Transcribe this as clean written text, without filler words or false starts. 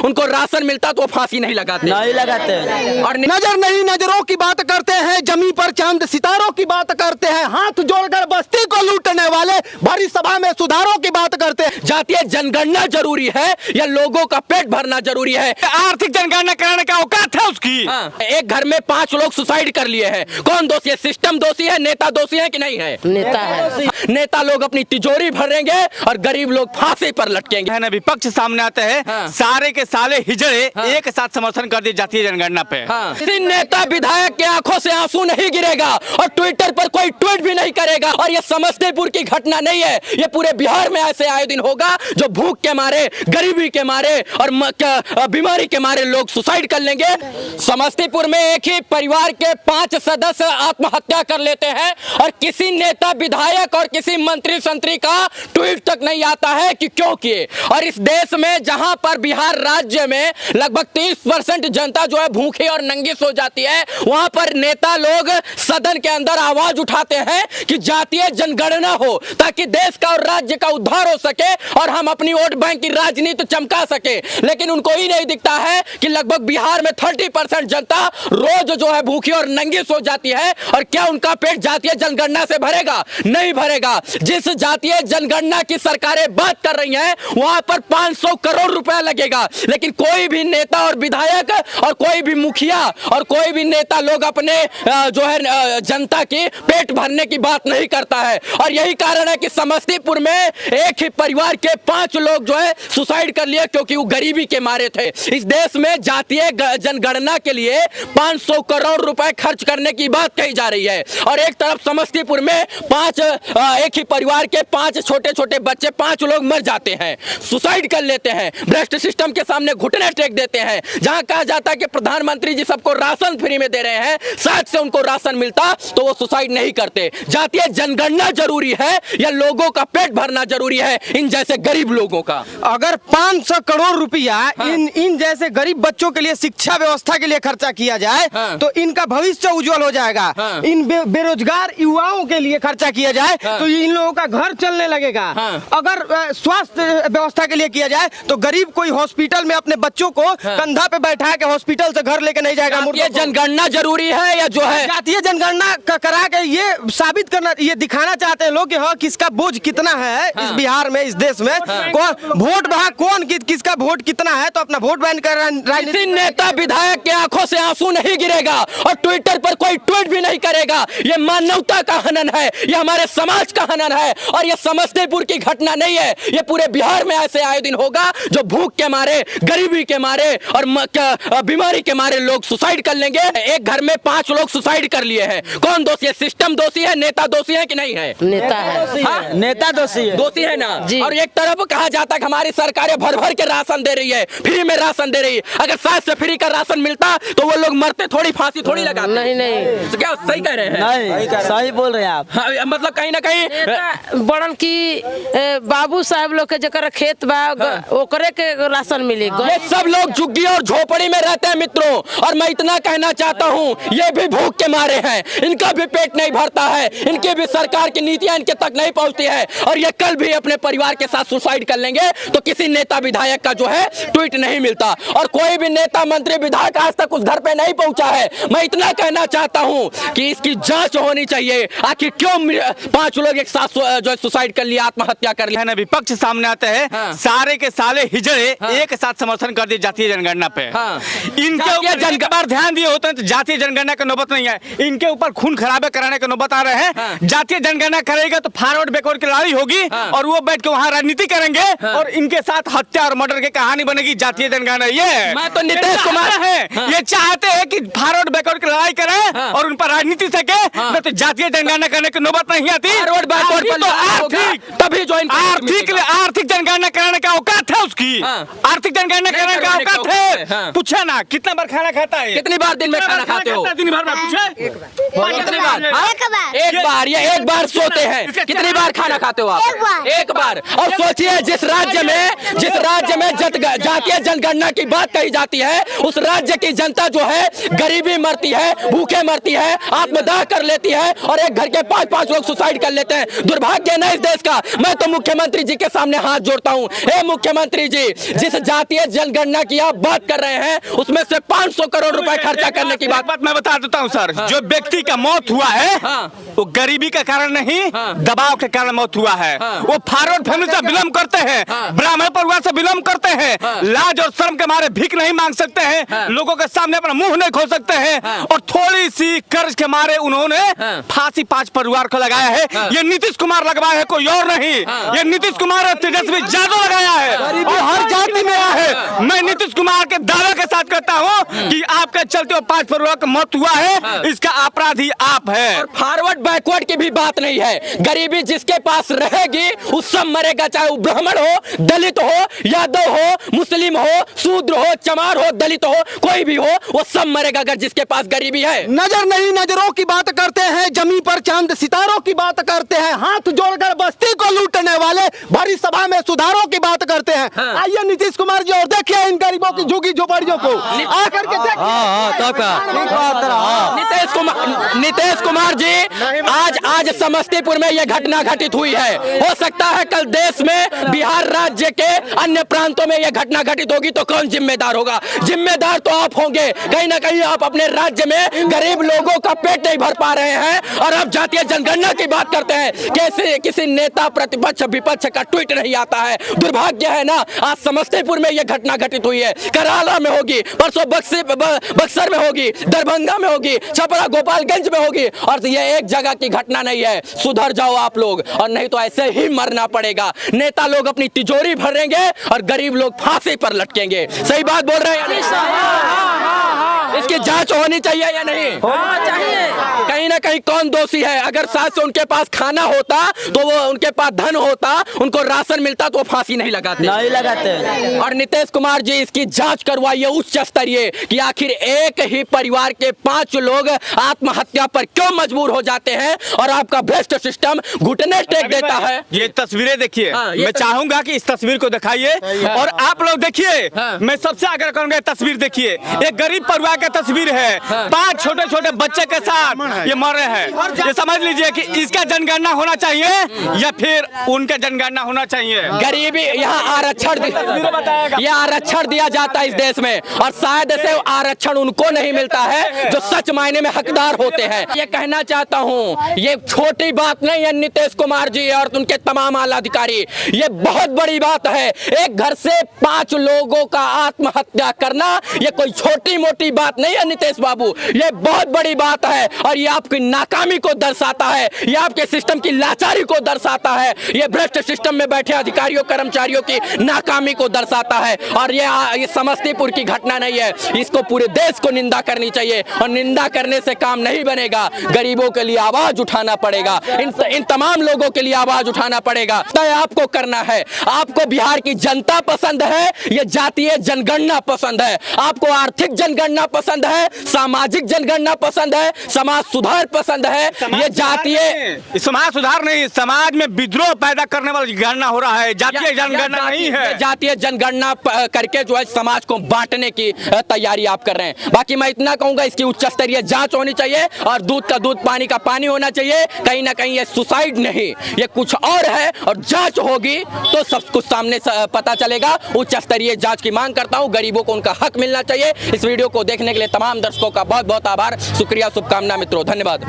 उनको राशन मिलता तो वो फांसी नहीं लगाते और नजर नहीं नजरों की बात करते हैं, जमी पर चांद सितारों की बात करते हैं, हाथ जोड़कर बस्ती को लूटने वाले भरी सभा में सुधारों की बात करते हैं। जातीय जनगणना जरूरी है या लोगों का पेट भरना जरूरी है? आर्थिक जनगणना कराने का औकात है उसकी। एक घर में 5 लोग सुसाइड कर लिए हैं, कौन दोषी है? सिस्टम दोषी है, नेता दोषी है कि नहीं है? नेता है। नेता लोग अपनी तिजोरी भरेंगे और गरीब लोग फांसी पर लटकेंगे। है ना, विपक्ष सामने आते हैं, सारे के साले हिजड़े एक साथ समर्थन कर दिए जातीय जनगणना पे। किसी नेता विधायक के आंखों से आंसू नहीं गिरेगा और ट्विटर पर कोई ट्वीट भी नहीं करेगा। और ये समस्तीपुर की घटना नहीं है, ये पूरे बिहार में ऐसे आए दिन होगा जो भूख के मारे, गरीबी के मारे और बीमारी के मारे लोग सुसाइड कर लेंगे। समस्तीपुर में एक ही परिवार के 5 सदस्य आत्महत्या कर लेते हैं और किसी नेता विधायक और किसी मंत्री संतरी का ट्वीट तक नहीं आता है कि क्यों किए। और इस देश में जहां पर बिहार राज्य में लगभग 30% जनता जो है भूखी और नंगी सो जाती है, वहां पर नेता लोग सदन के अंदर आवाज उठाते हैं कि जातीय जनगणना हो ताकि देश का और राज्य का उद्धार हो सके और हम अपनी वोट बैंक की राजनीति चमका सके। लेकिन उनको ही नहीं दिखता है कि लगभग बिहार में 30% जनता रोज जो है भूखी और नंगी सो जाती है। और क्या उनका पेट जातीय जनगणना से भरेगा? नहीं भरेगा। जिस जातीय जनगणना की सरकारें बात कर रही हैं वहां पर 500 करोड़ रुपया लगेगा, लेकिन कोई भी नेता और विधायक और कोई भी मुखिया और कोई भी नेता लोग अपने जो है जनता की पेट भरने की बात नहीं करता है। और यही कारण है कि समस्तीपुर में एक ही परिवार के 5 लोग जो है सुसाइड कर लिए क्योंकि वो गरीबी के मारे थे। इस देश में जातीय जनगणना के लिए 500 करोड़ रुपए खर्च करने की बात कही जा रही है और एक तरफ समस्तीपुर में एक ही परिवार के 5 छोटे छोटे बच्चे 5 लोग मर जाते हैं, सुसाइड कर लेते हैं, भ्रष्ट सिस्टम के सामने घुटने टेक देते हैं। जहां कहा जाता है कि प्रधानमंत्री जी सबको राशन फ्री में दे रहे हैं, शायद से उनको राशन मिलता तो वो सुसाइड नहीं करते। जातीय जनगणना जरूरी है या लोगों का पेट भरना जरूरी है, इन जैसे गरीब लोगों का? अगर 500 करोड़ रुपया इन जैसे गरीब बच्चों के लिए शिक्षा व्यवस्था के लिए खर्चा किया जाए तो इनका भविष्य उज्जवल हो जाएगा। इन बेरोजगार युवाओं के लिए खर्चा किया जाए तो इन लोगों का घर चलने लगेगा। अगर स्वास्थ्य व्यवस्था के लिए किया जाए तो गरीब कोई हॉस्पिटल में अपने बच्चों को कंधा पे बैठा के हॉस्पिटल से घर लेके नहीं जाएगा। ये जनगणना जरूरी है या जो है जातीय जनगणना करा के ये साबित करना, ये दिखाना चाहते हैं लोग कि हाँ किसका बोझ कितना है इस बिहार में, इस देश में कौन वोट कौन किसका वोट कितना है, तो अपना वोट बैंक कर किसी नेता विधायक के आंखों से आंसू नहीं गिरेगा और ट्विटर पर कोई ट्वीट भी नहीं करेगा। ये मानवता का हनन है, ये हमारे समाज का हनन है और ये समस्तीपुर की घटना नहीं है, ये पूरे बिहार में ऐसे आए दिन होगा जो भूख के मारे, गरीबी के मारे और बीमारी के मारे लोग सुसाइड कर लेंगे। एक घर में 5 लोग सुसाइड कर लिए हैं, कौन दोषी है? सिस्टम दोषी है, नेता दोषी है कि नहीं है? नेता है। नेता दोषी है ना। और एक तरफ कहा जाता है कि हमारी सरकारें भर भर के राशन दे रही है, फ्री में राशन दे रही है। अगर 7 से फ्री का राशन मिलता तो वो लोग मरते थोड़ी, फांसी थोड़ी लगाते। नहीं तो क्या सही कह रहे हैं? नहीं, सही बोल रहे हैं आप। मतलब कहीं ना कहीं बड़न की बाबू साहब लोग के जकर खेत बा ओकरे के राशन मिली। ये सब लोग झुग्गी और झोपड़ी में रहते हैं मित्रों, और मैं इतना कहना चाहता हूँ ये भी भूख के मारे हैं, इनका भी पेट नहीं भरता है, इनकी भी सरकार की नीतियां इनके तक नहीं पहुँचती है और ये कल भी अपने परिवार के साथ सुसाइड कर लेंगे तो किसी नेता विधायक का जो है ट्वीट नहीं मिलता और कोई भी नेता मंत्री विधायक आज तक उस घर पे नहीं पहुंचा है। मैं इतना कहना चाहता हूं कि इसकी जांच होनी चाहिए, आखिर क्यों 5 लोग एक साथ जो सुसाइड कर लिया, आत्महत्या कर लिया। विपक्ष सामने आते हैं, सारे के साले हिजड़े एक साथ समर्थन कर दिए जातीय जनगणना पे। इनके ऊपर एक बार ध्यान दिए होते हैं तो जातीय जनगणना की नौबत नहीं है, इनके ऊपर खून खराबे कराने की नौबत आ रहे हैं। जातीय जनगणना करेगा तो फॉरवर्ड बैकवर्ड की लड़ाई होगी और वो बैठ के वहाँ राजनीति करेंगे और इनके साथ हत्या और मर्डर की कहानी बनेगी। जातीय जनगणना ये मैं तो नीतीश कुमार है, ये चाहते हैं कि फॉरवर्ड बैकवर्ड की लड़ाई करें और उन पर राजनीति सके, तो जातीय जनगणना करने की नौबत नहीं आती। तभी जो आर्थिक जनगणना कराने का औकात है उसकी, आर्थिक जनगणना कराने का औकात है। पूछे ना कितना बार खाना खाता है, कितनी बार दिन में खाना खाते हो? दिन भर में पूछे कितनी बार? एक बार या एक बार सोते हैं? कितनी बार खाना खाते हो आप? एक बार। और सोचिए जिस राज्य में जातीय जनगणना की बात कही जाती है उस राज्य की जनता जो है गरीबी मरती है, भूखे मरती है, आत्मदाह कर लेती है और एक घर के 5-5 लोग सुसाइड कर लेते हैं। दुर्भाग्य है ना इस देश का। मैं तो मुख्यमंत्री जी के सामने हाथ जोड़ता हूँ, हे मुख्यमंत्री जी, जिस जातीय जनगणना की आप बात कर रहे हैं उसमें से 500 करोड़ रुपए खर्चा करने की बात मैं बता देता हूँ सर। जो व्यक्ति का मौत हुआ है वो गरीबी के कारण नहीं, दबाव के कारण मौत हुआ है। वो फॉरवर्ड फैमिली से बिलोंग करते हैं, ब्राह्मण परिवार से बिलोंग करते हैं, लाज और शर्म के मारे भीख नहीं मांग सकते हैं, लोगों के सामने अपना मुंह नहीं खोल सकते हैं, और थोड़ी सी कर्ज के मारे उन्होंने फांसी 5 परिवार को लगाया है। ये नीतीश कुमार लगवाया है, कोई और नहीं। ये नीतीश कुमार और तेजस्वी यादव लगाया है और हर जाति में आया है। मैं नीतीश कुमार के दावे के साथ कहता हूँ कि आपके चलते 5 परिवार की मौत हुआ है, इसका अपराधी आप है। फॉरवर्ड बैकवर्ड की भी बात नहीं है। गरीबी जिसके पास रहेगी वो सब मरेगा, चाहे वो ब्राह्मण हो, दलित हो, यादव हो, मुस्लिम हो, शूद्र हो, चमार हो, दलित हो, कोई भी हो, वो सब मरेगा अगर जिसके पास गरीबी है। नजर नहीं नजरों की बात करते हैं, जमी पर चांद सितारों की बात करते हैं, हाथ जोड़कर बस्ती को लूटने वाले भरी सभा में सुधारों की बात करते हैं। आइए नीतीश कुमार जी और देखिए इन गरीबों की झुग्गी झोपड़ियों को आकर के देखिए। नीतीश कुमार जी, आज समस्तीपुर में यह घटना घटित हुई है। हो सकता है कल देश में बिहार राज्य के अन्य प्रांतों में यह घटना घटित होगी तो कौन जिम्मेदार होगा? जिम्मेदार तो आप होंगे। कहीं ना कहीं आप अपने राज्य में गरीब लोगों का पेट नहीं भर पा रहे हैं और आप जातीय जनगणना की बात करते हैं। कैसे किसी नेता प्रतिपक्ष विपक्ष का ट्वीट नहीं आता है? दुर्भाग्य है ना। आज समस्तीपुर में यह घटना घटित हुई है, कराला में होगी, परसों बक्सर में होगी, दरभंगा में होगी, छपरा गोपालगंज में होगी, और ये एक जगह की घटना नहीं है। सुधर जाओ आप लोग, और नहीं तो ऐसे ही मरना पड़ेगा। नेता लोग अपनी तिजोरी भरेंगे और गरीब लोग फांसी पर लटकेंगे। सही बात बोल रहे हैं? इसकी जांच होनी चाहिए या नहीं? हाँ, चाहिए। कहीं ना कहीं कौन दोषी है? अगर साथ से उनके पास खाना होता तो वो उनके पास धन होता, उनको राशन मिलता तो वो फांसी नहीं लगाते। और नीतीश कुमार जी, इसकी जांच करवाइए उच्च स्तरीय कि आखिर एक ही परिवार के 5 लोग आत्महत्या पर क्यों मजबूर हो जाते हैं और आपका भ्रष्ट सिस्टम घुटने टेक देता है। ये तस्वीरें देखिए, मैं चाहूंगा कि इस तस्वीर को दिखाइए और आप लोग देखिए। मैं सबसे आग्रह करूंगा तस्वीर देखिए, एक गरीब परिवार की तस्वीर है, 5 छोटे छोटे बच्चे के साथ ये मर रहे हैं। ये समझ लीजिए कि इसका जनगणना होना चाहिए या फिर उनका जनगणना होना चाहिए। गरीबी यहाँ आरक्षण दिया जाता है इस देश में, और शायद से आरक्षण उनको नहीं मिलता है जो सच मायने में हकदार होते हैं। ये कहना चाहता हूँ, ये छोटी बात नहीं है नीतीश कुमार जी और उनके तमाम आला अधिकारी, ये बहुत बड़ी बात है। एक घर से 5 लोगों का आत्महत्या करना ये कोई छोटी मोटी बात नहीं है नीतीश बाबू, ये बहुत बड़ी बात है। और ये आपकी नाकामी को दर्शाता है, ये आपके सिस्टम की लाचारी को दर्शाता है, ये भ्रष्ट सिस्टम में बैठे अधिकारियों कर्मचारियों की नाकामी को दर्शाता है। और ये समस्तीपुर की घटना नहीं है, इसको पूरे देश को निंदा करनी चाहिए, और निंदा करने से काम नहीं बनेगा। गरीबों के लिए आवाज उठाना पड़ेगा, इन तमाम लोगों के लिए आवाज उठाना पड़ेगा। तय आपको करना है। आपको बिहार की जनता पसंद है, ये जातीय जनगणना पसंद है? आपको आर्थिक जनगणना पसंद है, सामाजिक जनगणना पसंद है, समाज सुधार पसंद है? ये जातीय समाज सुधार नहीं, समाज में विद्रोह पैदा करने वाली गणना हो रहा है, जातीय जनगणना नहीं है। जातीय जनगणना करके जो है समाज को बांटने की तैयारी आप कर रहे हैं। बाकी मैं इतना कहूंगा, इसकी उच्च स्तरीय जांच होनी चाहिए और दूध का दूध पानी का पानी होना चाहिए। कहीं ना कहीं ये सुसाइड नहीं, ये कुछ और है, और जांच होगी तो सब कुछ सामने पता चलेगा। उच्च स्तरीय जांच की मांग करता हूं, गरीबों को उनका हक मिलना चाहिए। इस वीडियो को देखने के लिए तमाम दर्शकों का बहुत बहुत आभार, शुक्रिया, शुभकामना मित्रों, धन्यवाद।